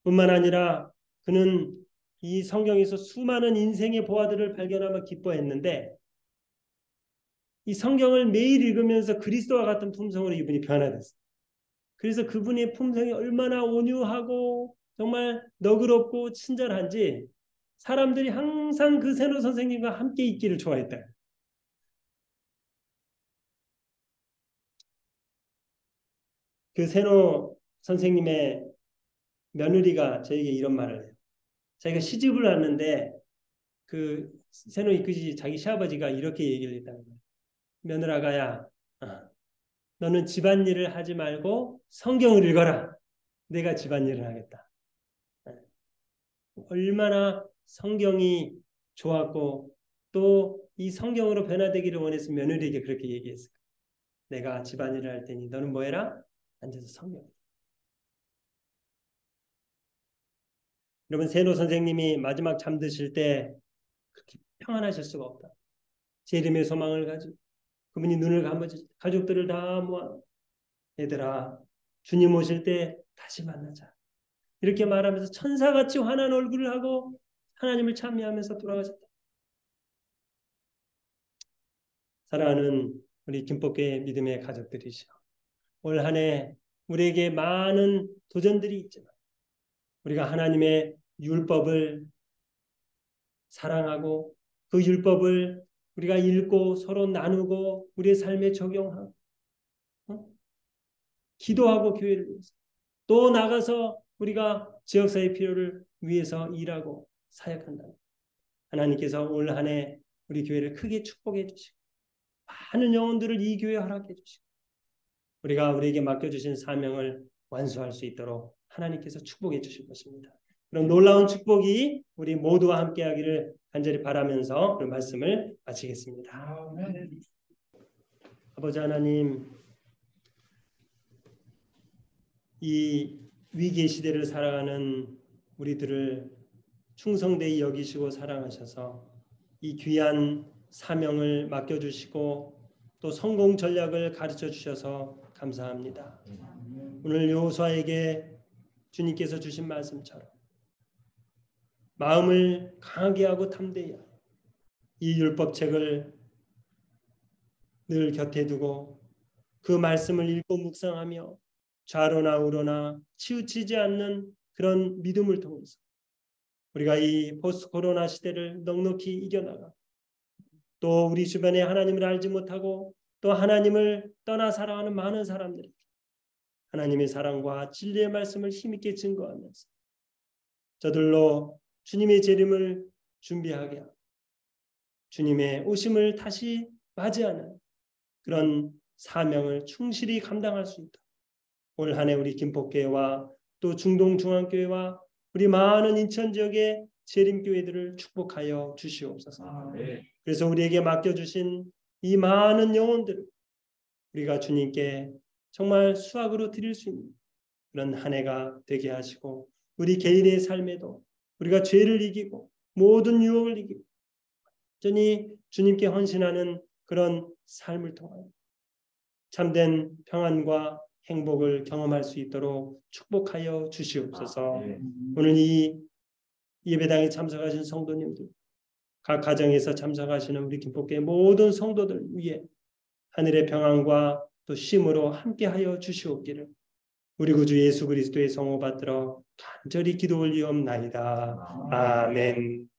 Speaker 1: 뿐만 아니라 그는 이 성경에서 수많은 인생의 보화들을 발견하며 기뻐했는데 이 성경을 매일 읽으면서 그리스도와 같은 품성으로 이분이 변화됐어요. 그래서 그분의 품성이 얼마나 온유하고 정말 너그럽고 친절한지 사람들이 항상 그 세노 선생님과 함께 있기를 좋아했다. 그 세노 선생님의 며느리가 저에게 이런 말을 해요. 자기가 시집을 왔는데 그 세노 이끄지 자기 시아버지가 이렇게 얘기를 했다는 거예요. 며느라가야, 너는 집안일을 하지 말고 성경을 읽어라. 내가 집안일을 하겠다. 얼마나 성경이 좋았고 또 이 성경으로 변화되기를 원해서 며느리에게 그렇게 얘기했을까. 내가 집안일을 할 테니 너는 뭐 해라? 앉아서 성경. 여러분 세노 선생님이 마지막 잠드실 때 그렇게 평안하실 수가 없다. 재림의 소망을 가지고 그분이 눈을 감아주시 가족들을 다 모아 얘들아 주님 오실 때 다시 만나자. 이렇게 말하면서 천사같이 환한 얼굴을 하고 하나님을 찬미하면서 돌아가셨다. 사랑하는 우리 김법교회 믿음의 가족들이시여. 올 한 해 우리에게 많은 도전들이 있지만 우리가 하나님의 율법을 사랑하고 그 율법을 우리가 읽고 서로 나누고 우리의 삶에 적용하고 기도하고 교회를 위해서 또 나가서 우리가 지역사회 필요를 위해서 일하고 사역한다. 하나님께서 올 한 해 우리 교회를 크게 축복해 주시고 많은 영혼들을 이 교회에 허락해 주시고 우리가 우리에게 맡겨주신 사명을 완수할 수 있도록 하나님께서 축복해 주실 것입니다. 그런 놀라운 축복이 우리 모두와 함께하기를 간절히 바라면서 그 말씀을 마치겠습니다. 아버지 하나님, 이 위기의 시대를 살아가는 우리들을 충성되이 여기시고 사랑하셔서 이 귀한 사명을 맡겨주시고 또 성공 전략을 가르쳐 주셔서 감사합니다. 오늘 여호수아에게 주님께서 주신 말씀처럼 마음을 강하게 하고 담대히 하고 이 율법책을 늘 곁에 두고 그 말씀을 읽고 묵상하며 좌로나 우로나 치우치지 않는 그런 믿음을 통해서 우리가 이 포스트 코로나 시대를 넉넉히 이겨나가 또 우리 주변에 하나님을 알지 못하고 또 하나님을 떠나 살아가는 많은 사람들에게 하나님의 사랑과 진리의 말씀을 힘있게 증거하면서 저들로 주님의 재림을 준비하게 하고 주님의 오심을 다시 맞이하는 그런 사명을 충실히 감당할 수 있도록 올 한 해 우리 김포교회와 또 중동중앙교회와 우리 많은 인천 지역의 재림교회들을 축복하여 주시옵소서. 그래서 우리에게 맡겨주신 이 많은 영혼들을 우리가 주님께 정말 수확으로 드릴 수 있는 그런 한 해가 되게 하시고 우리 개인의 삶에도 우리가 죄를 이기고 모든 유혹을 이기고 완전히 주님께 헌신하는 그런 삶을 통하여 참된 평안과 행복을 경험할 수 있도록 축복하여 주시옵소서. 오늘 이 예배당에 참석하신 성도님들 각 가정에서 참석하시는 우리 김포교회 모든 성도들 위해 하늘의 평안과 또 쉼으로 함께하여 주시옵기를 우리 구주 예수 그리스도의 성호 받들어 간절히 기도 올리옵나이다. 아멘.